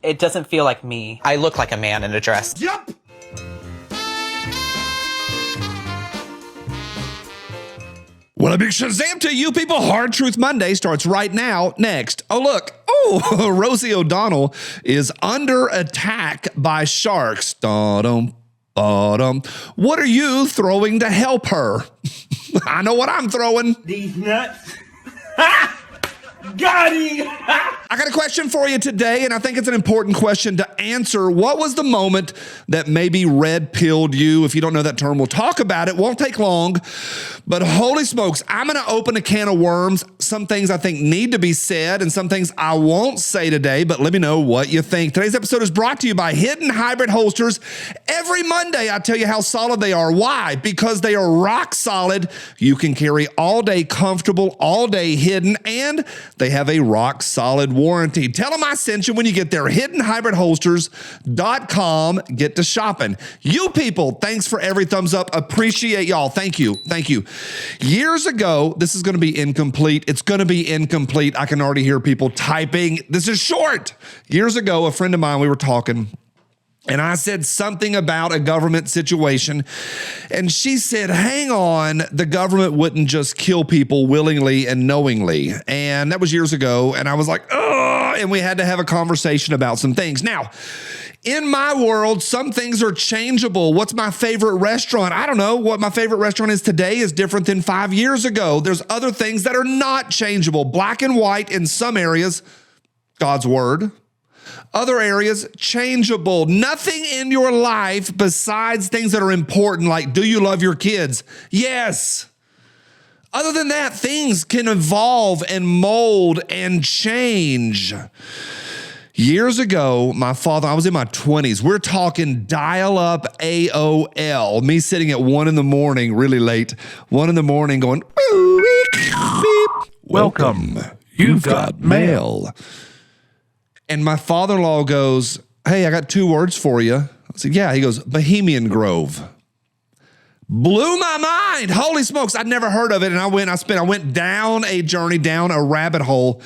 it doesn't feel like me. I look like a man in a dress. Yup! Well, a big Shazam to you people. Hard Truth Monday starts right now. Next. Oh, look. Oh, Rosie O'Donnell is under attack by sharks. Da-dum, ba-dum. What are you throwing to help her? I know what I'm throwing. These nuts. Got him! I got a question for you today, and I think it's an important question to answer. What was the moment that maybe red-pilled you? If you don't know that term, we'll talk about it. Won't take long, but holy smokes, I'm going to open a can of worms. Some things I think need to be said, and some things I won't say today, but let me know what you think. Today's episode is brought to you by Hidden Hybrid Holsters. Every Monday, I tell you how solid they are. Why? Because they are rock solid. You can carry all day comfortable, all day hidden, and they have a rock solid warranty. Tell them I sent you when you get there. HiddenHybridHolsters.com. Get to shopping. You people, thanks for every thumbs up. Appreciate y'all. Thank you. Thank you. Years ago, this is going to be incomplete. It's going to be incomplete. I can already hear people typing. This is short. Years ago, a friend of mine, we were talking, and I said something about a government situation, and she said, hang on, the government wouldn't just kill people willingly and knowingly. And that was years ago, and I was like, oh, and we had to have a conversation about some things. Now, in my world, some things are changeable. What's my favorite restaurant? I don't know. What my favorite restaurant is today is different than 5 years ago. There's other things that are not changeable. Black and white in some areas, God's word. Other areas, changeable. Nothing in your life besides things that are important, like do you love your kids? Yes. Other than that, things can evolve and mold and change. Years ago, my father, I was in my 20s. We're talking dial-up AOL. Me sitting at 1 in the morning, really late, 1 in the morning going, beep, welcome. You've got mail. And my father-in-law goes, hey, I got 2 words for you. I said, yeah. He goes, Bohemian Grove. Blew my mind. Holy smokes. I'd never heard of it. And I went down a journey, down a rabbit hole.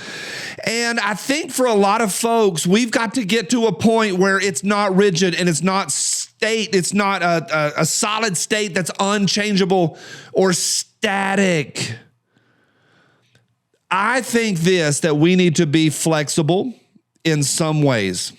And I think for a lot of folks, we've got to get to a point where it's not rigid and it's not state. It's not a solid state that's unchangeable or static. I think that we need to be flexible in some ways.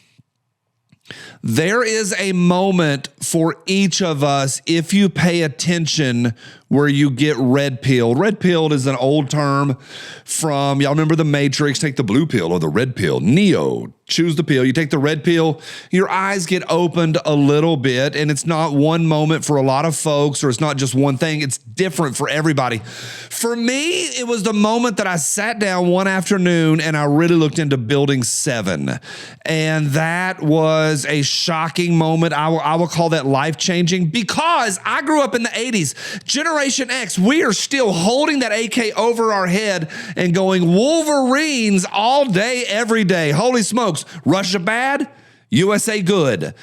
There is a moment for each of us, if you pay attention, where you get red pilled. Red pilled is an old term from, y'all remember The Matrix, take the blue pill or the red pill. Neo, choose the pill. You take the red pill, your eyes get opened a little bit, and it's not one moment for a lot of folks, or it's not just one thing. It's different for everybody. For me, it was the moment that I sat down one afternoon and I really looked into Building 7. And that was a shocking moment. I will call that life-changing, because I grew up in the 80s. Generation X, we are still holding that AK over our head and going Wolverines all day, every day. Holy smokes. Russia bad, USA good.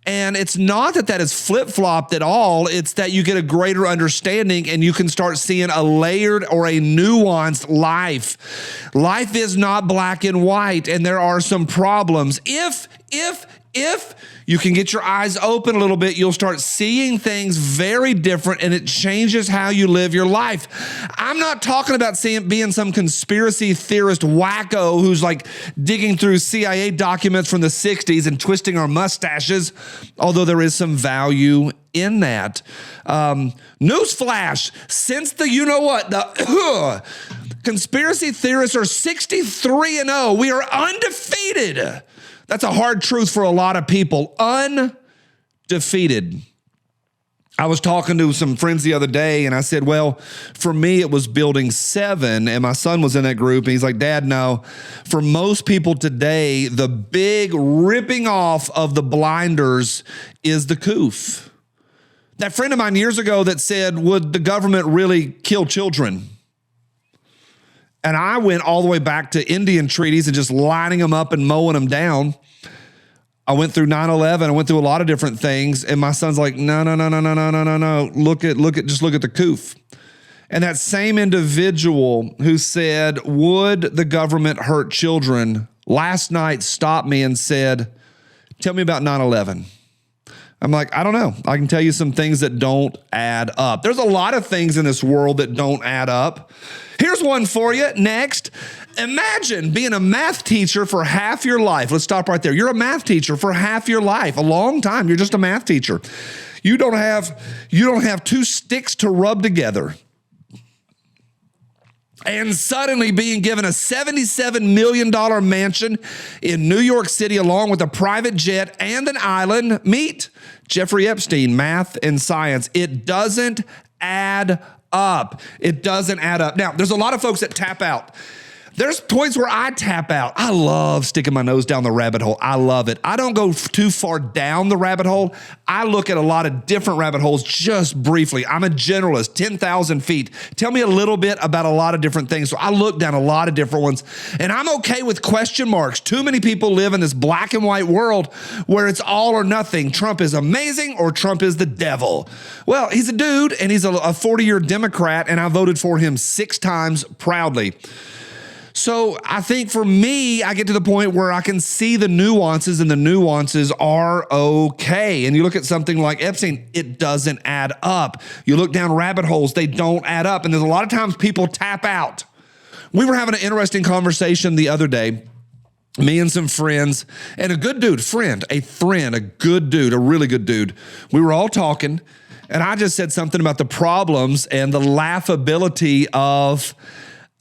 And it's not that is flip-flopped at all. It's that you get a greater understanding and you can start seeing a layered or a nuanced life. Life is not black and white, and there are some problems. If you can get your eyes open a little bit, you'll start seeing things very different, and it changes how you live your life. I'm not talking about being some conspiracy theorist wacko who's like digging through CIA documents from the 60s and twisting our mustaches, although there is some value in that. Newsflash, since the conspiracy theorists are 63-0, we are undefeated. That's a hard truth for a lot of people. Undefeated. I was talking to some friends the other day, and I said, well, for me, it was Building 7, and my son was in that group, and he's like, Dad, no. For most people today, the big ripping off of the blinders is the coof. That friend of mine years ago that said, would the government really kill children? And I went all the way back to Indian treaties and just lining them up and mowing them down. I went through 9/11. I went through a lot of different things. And my son's like, no. Look at the coof. And that same individual who said, would the government hurt children, last night stopped me and said, tell me about 9/11. I'm like, I don't know. I can tell you some things that don't add up. There's a lot of things in this world that don't add up. Here's one for you. Next, imagine being a math teacher for half your life. Let's stop right there. You're a math teacher for half your life, a long time. You're just a math teacher. You don't have two sticks to rub together. And suddenly being given a $77 million mansion in New York City along with a private jet and an island. Meet Jeffrey Epstein, math and science. It doesn't add up. It doesn't add up. Now, there's a lot of folks that tap out. There's points where I tap out. I love sticking my nose down the rabbit hole. I love it. I don't go too far down the rabbit hole. I look at a lot of different rabbit holes just briefly. I'm a generalist, 10,000 feet. Tell me a little bit about a lot of different things. So I look down a lot of different ones, and I'm okay with question marks. Too many people live in this black and white world where it's all or nothing. Trump is amazing or Trump is the devil. Well, he's a dude, and he's a 40-year Democrat, and I voted for him 6 times proudly. So I think for me, I get to the point where I can see the nuances, and the nuances are okay. And you look at something like Epstein, it doesn't add up. You look down rabbit holes, they don't add up. And there's a lot of times people tap out. We were having an interesting conversation the other day, me and some friends, and a good dude, a good dude, a really good dude. We were all talking, and I just said something about the problems and the laughability of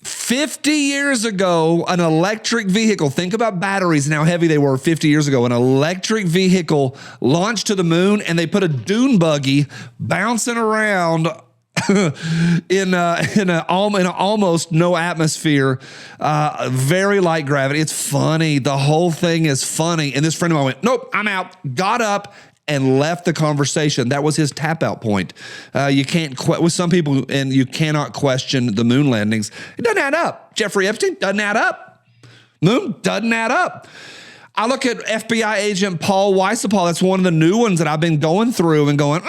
50 years ago, an electric vehicle, think about batteries and how heavy they were 50 years ago, an electric vehicle launched to the moon, and they put a dune buggy bouncing around in almost no atmosphere, very light gravity. It's funny. The whole thing is funny. And this friend of mine went, nope, I'm out, got up, and left the conversation. That was his tap out point. You can't, with some people, and you cannot question the moon landings. It doesn't add up. Jeffrey Epstein doesn't add up. Moon doesn't add up. I look at FBI agent Paul Weissapal. That's one of the new ones that I've been going through and going,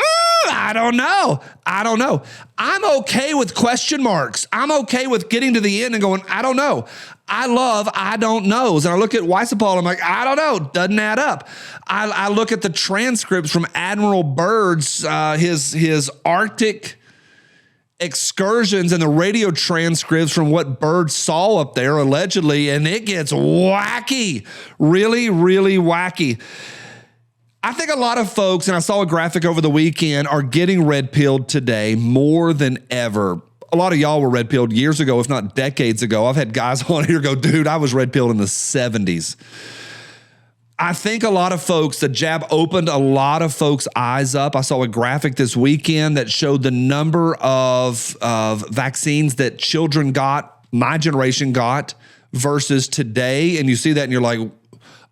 I don't know. I'm okay with question marks. I'm okay with getting to the end and going, I don't know. I love I don't knows. And I look at Weissapal, I'm like, I don't know. Doesn't add up. I look at the transcripts from Admiral Byrd's, his Arctic excursions, and the radio transcripts from what Byrd saw up there allegedly, and it gets wacky, really, really wacky. I think a lot of folks, and I saw a graphic over the weekend, are getting red-pilled today more than ever. A lot of y'all were red-pilled years ago, if not decades ago. I've had guys on here go, dude, I was red-pilled in the 70s. I think a lot of folks, the jab opened a lot of folks' eyes up. I saw a graphic this weekend that showed the number of vaccines that children got, my generation got, versus today. And you see that and you're like,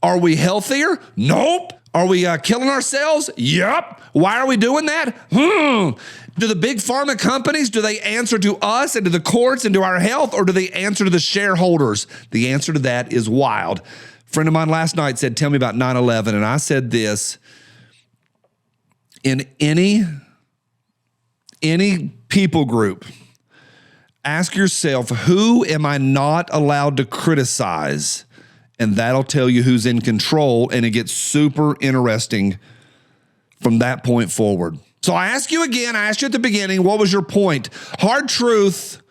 are we healthier? Nope. Are we killing ourselves? Yep. Why are we doing that? Do the big pharma companies, do they answer to us and to the courts and to our health, or do they answer to the shareholders? The answer to that is wild. A friend of mine last night said, tell me about 9/11. And I said this, in any people group, ask yourself, who am I not allowed to criticize? And that'll tell you who's in control, and it gets super interesting from that point forward. So I ask you again, I asked you at the beginning, what was your point? Hard truth,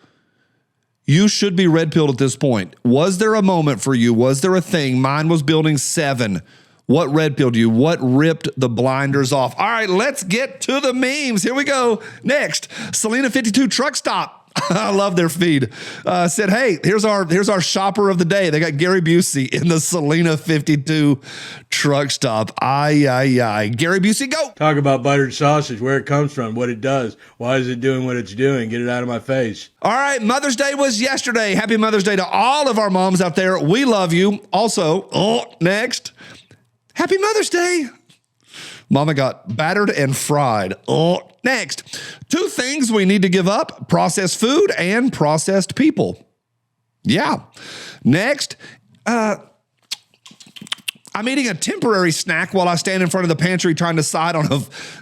you should be red-pilled at this point. Was there a moment for you? Was there a thing? Mine was building 7. What red-pilled you? What ripped the blinders off? All right, let's get to the memes. Here we go. Next, Selena 52 truck stop. I love their feed. Said, hey, here's our shopper of the day. They got Gary Busey in the Selena 52 truck stop. Aye. Gary Busey, go. Talk about buttered sausage, where it comes from, what it does. Why is it doing what it's doing? Get it out of my face. All right, Mother's Day was yesterday. Happy Mother's Day to all of our moms out there. We love you. Also, next, Happy Mother's Day. Mama got battered and fried. Next, 2 things we need to give up: processed food and processed people. Yeah. Next, I'm eating a temporary snack while I stand in front of the pantry trying to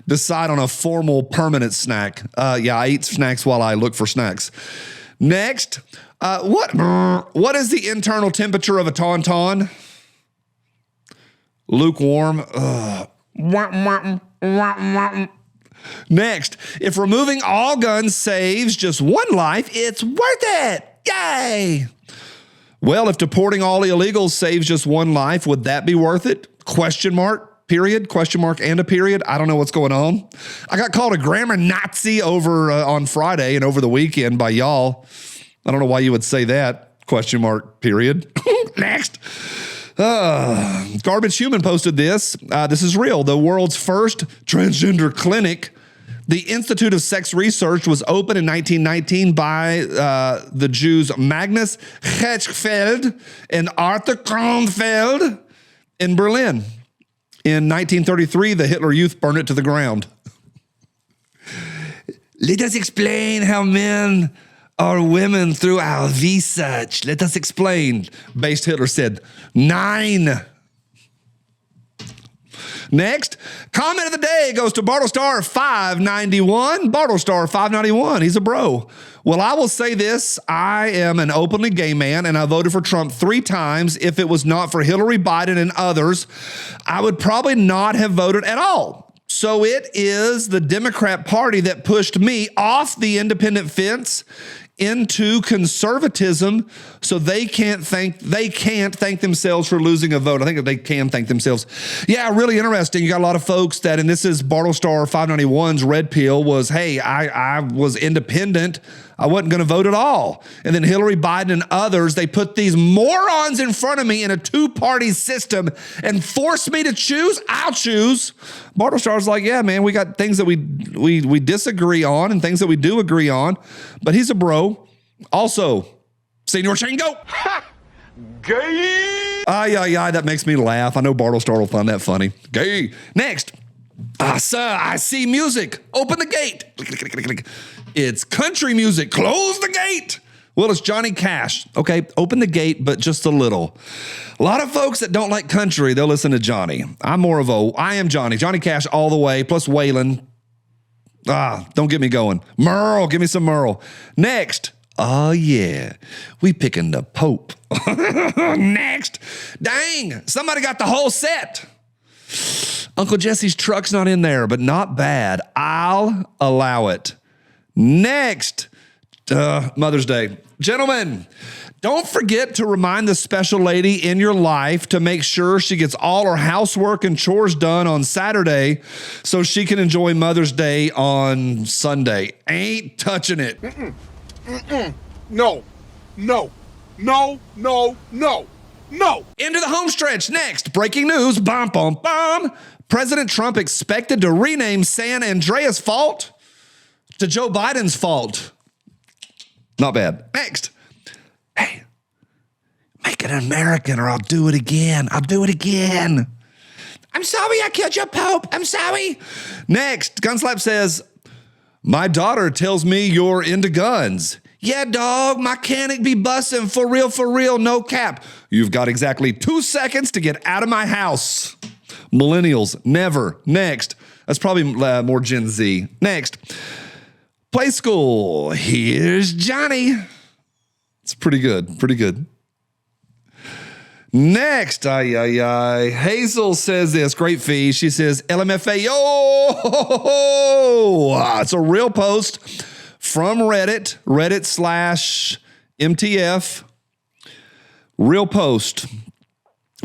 decide on a formal permanent snack. I eat snacks while I look for snacks. Next, what is the internal temperature of a tauntaun? Lukewarm. Ugh. Next, if removing all guns saves just one life, it's worth it. Yay! Well, if deporting all illegals saves just one life, would that be worth it? Question mark, period, question mark, and a period. I don't know what's going on. I got called a grammar Nazi over on Friday and over the weekend by y'all. I don't know why you would say that. Question mark, period. Next. Garbage Human posted this. This is real. The world's first transgender clinic, the Institute of Sex Research, was opened in 1919 by the Jews Magnus Hirschfeld and Arthur Kronfeld in Berlin. In 1933, the Hitler Youth burned it to the ground. Let us explain how men are women through our research. Let us explain. Based Hitler said, 9. Next, comment of the day goes to Bartlestar 591. Bartlestar 591, he's a bro. Well, I will say this. I am an openly gay man, and I voted for Trump 3 times. If it was not for Hillary Biden and others, I would probably not have voted at all. So it is the Democrat Party that pushed me off the independent fence into conservatism, so they can't thank themselves for losing a vote. I think that they can thank themselves. Yeah, really interesting. You got a lot of folks that, and this is Bartlestar 591's red pill was, hey, I was independent. I wasn't going to vote at all. And then Hillary Biden and others, they put these morons in front of me in a 2-party system and forced me to choose. I'll choose. Bartlestar's like, yeah, man, we got things that we disagree on and things that we do agree on, but he's a bro. Also, Senor Shango. Gay. Ay, that makes me laugh. I know Bartlestar will find that funny. Gay. Next. Sir, I see music. Open the gate. It's country music. Close the gate. Well, it's Johnny Cash. Okay, open the gate, but just a little. A lot of folks that don't like country, they'll listen to Johnny. I am Johnny. Johnny Cash all the way, plus Waylon. Don't get me going. Merle, give me some Merle. Next. Oh, yeah. We picking the Pope. Next. Dang, somebody got the whole set. Uncle Jesse's truck's not in there, but not bad. I'll allow it. Next, Mother's Day. Gentlemen, don't forget to remind the special lady in your life to make sure she gets all her housework and chores done on Saturday so she can enjoy Mother's Day on Sunday. Ain't touching it. No. Into the home stretch. Next, breaking news. Bum, bum, bum. President Trump expected to rename San Andreas Fault to Joe Biden's fault. Not bad. Next. Hey, make it American or I'll do it again. I'm sorry I killed your Pope. I'm sorry. Next, Gunslap says, my daughter tells me you're into guns. Yeah, dog, mechanic be busting for real, no cap. You've got exactly 2 seconds to get out of my house. Millennials, never. Next. That's probably more Gen Z. Next. Play school. Here's Johnny. It's pretty good. Next. Hazel says this. Great fee. She says, LMFAO. It's a real post from Reddit/MTF. Real post.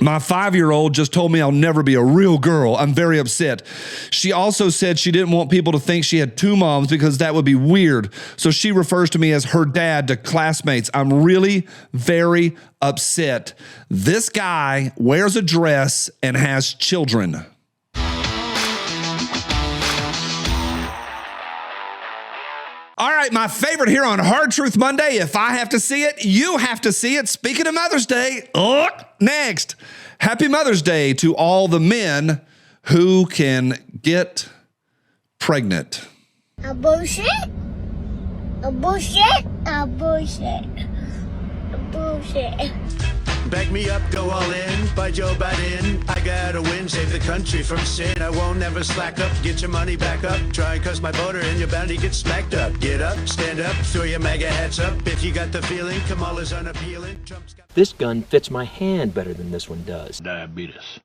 My 5-year-old just told me I'll never be a real girl. I'm very upset. She also said she didn't want people to think she had 2 moms because that would be weird. So she refers to me as her dad to classmates. I'm really very upset. This guy wears a dress and has children. All right, my favorite here on Hard Truth Monday. If I have to see it, you have to see it. Speaking of Mother's Day, next, happy Mother's Day to all the men who can get pregnant. A bullshit. Back me up, go all in, by Joe Biden. I gotta win, save the country from sin. I won't never slack up, get your money back up. Try and cuss my voter and your bounty gets smacked up. Get up, stand up, throw your MAGA hats up. If you got the feeling, Kamala's unappealing. Trump's got... This gun fits my hand better than this one does. Diabetes.